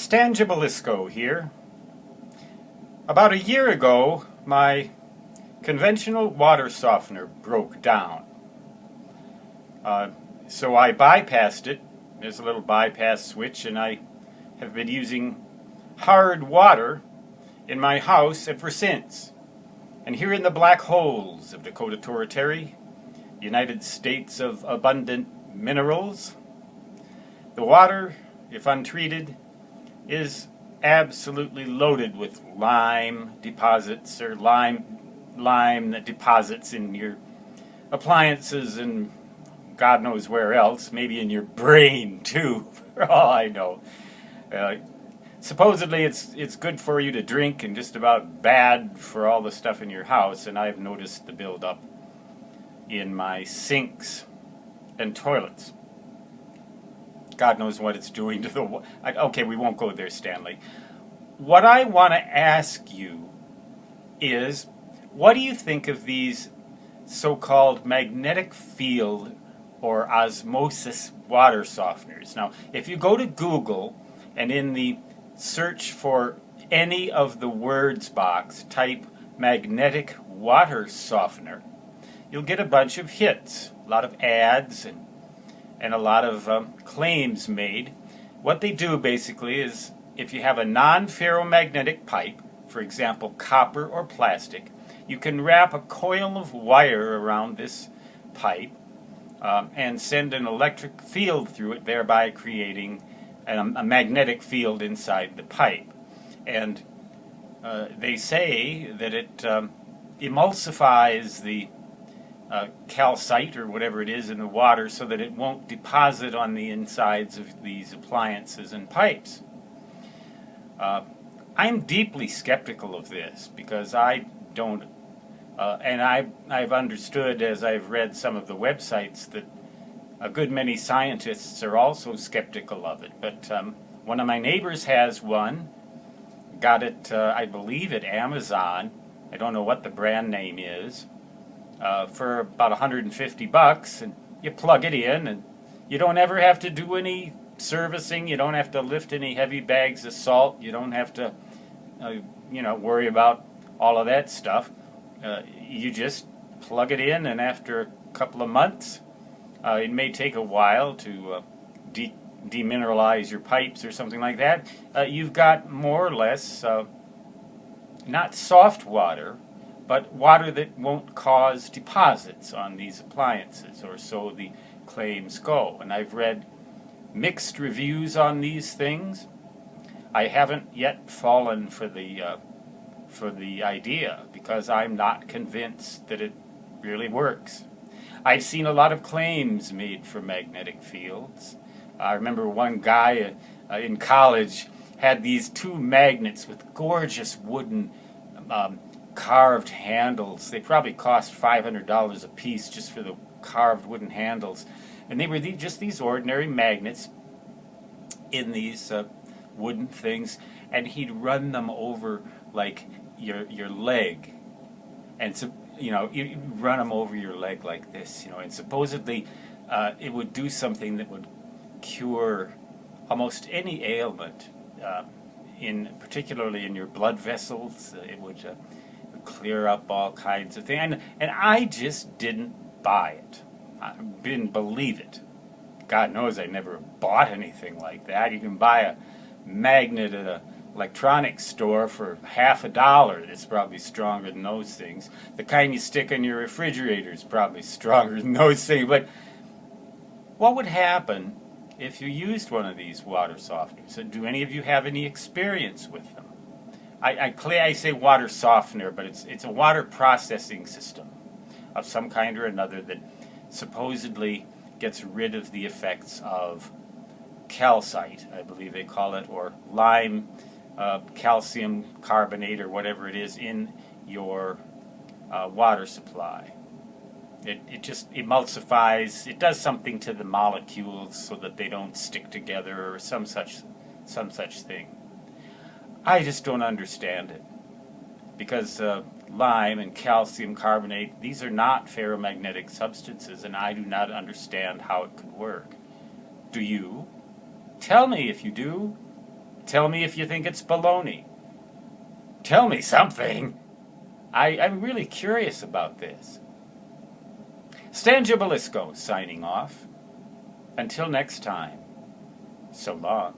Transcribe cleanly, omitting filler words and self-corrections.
Stan Gibilisco here. About a year ago, my conventional water softener broke down. So I bypassed it. There's a little bypass switch, and I have been using hard water in my house ever since. And here in the black holes of Dakota Territory, United States of abundant minerals, the water, if untreated, is absolutely loaded with lime deposits, or lime that deposits in your appliances and God knows where else, maybe in your brain too, for all I know. Supposedly it's good for you to drink and just about bad for all the stuff in your house, and I've noticed the buildup in my sinks and toilets. God knows what it's doing to the... Okay, we won't go there, Stanley. What I want to ask you is, what do you think of these so-called magnetic field or osmosis water softeners? Now, if you go to Google and in the search for any of the words box, type magnetic water softener, you'll get a bunch of hits, a lot of ads and a lot of claims made. What they do basically is, if you have a non-ferromagnetic pipe, for example copper or plastic, you can wrap a coil of wire around this pipe and send an electric field through it, thereby creating a magnetic field inside the pipe. And they say that it emulsifies the calcite or whatever it is in the water so that it won't deposit on the insides of these appliances and pipes. I'm deeply skeptical of this because I don't, and I've understood as I've read some of the websites that a good many scientists are also skeptical of it. But one of my neighbors has one, got it, I believe, at Amazon. I don't know what the brand name is. For about $150, and you plug it in, and you don't ever have to do any servicing. You don't have to lift any heavy bags of salt. You don't have to, worry about all of that stuff. You just plug it in, and after a couple of months, it may take a while to demineralize your pipes or something like that. You've got more or less not soft water, but water that won't cause deposits on these appliances, or so the claims go. And I've read mixed reviews on these things. I haven't yet fallen for the idea because I'm not convinced that it really works. I've seen a lot of claims made for magnetic fields. I remember one guy in college had these two magnets with gorgeous wooden carved handles. They probably cost $500 a piece just for the carved wooden handles, and they were just these ordinary magnets in these wooden things, and he'd run them over like your leg, and so you run them over your leg like this, and supposedly it would do something that would cure almost any ailment, particularly in your blood vessels. It would clear up all kinds of things, and I just didn't buy it. I didn't believe it. God knows I never bought anything like that. You can buy a magnet at an electronics store for $50. It's probably stronger than those things. The kind you stick in your refrigerator is probably stronger than those things. But what would happen if you used one of these water softeners? Do any of you have any experience with them? I say water softener, but it's a water processing system of some kind or another that supposedly gets rid of the effects of calcite, I believe they call it, or lime, calcium carbonate, or whatever it is in your water supply. It just emulsifies. It does something to the molecules so that they don't stick together, or some such thing. I just don't understand it, because lime and calcium carbonate, these are not ferromagnetic substances, and I do not understand how it could work. Do you? Tell me if you do. Tell me if you think it's baloney. Tell me something. I'm really curious about this. Stan Gibilisco signing off. Until next time, so long.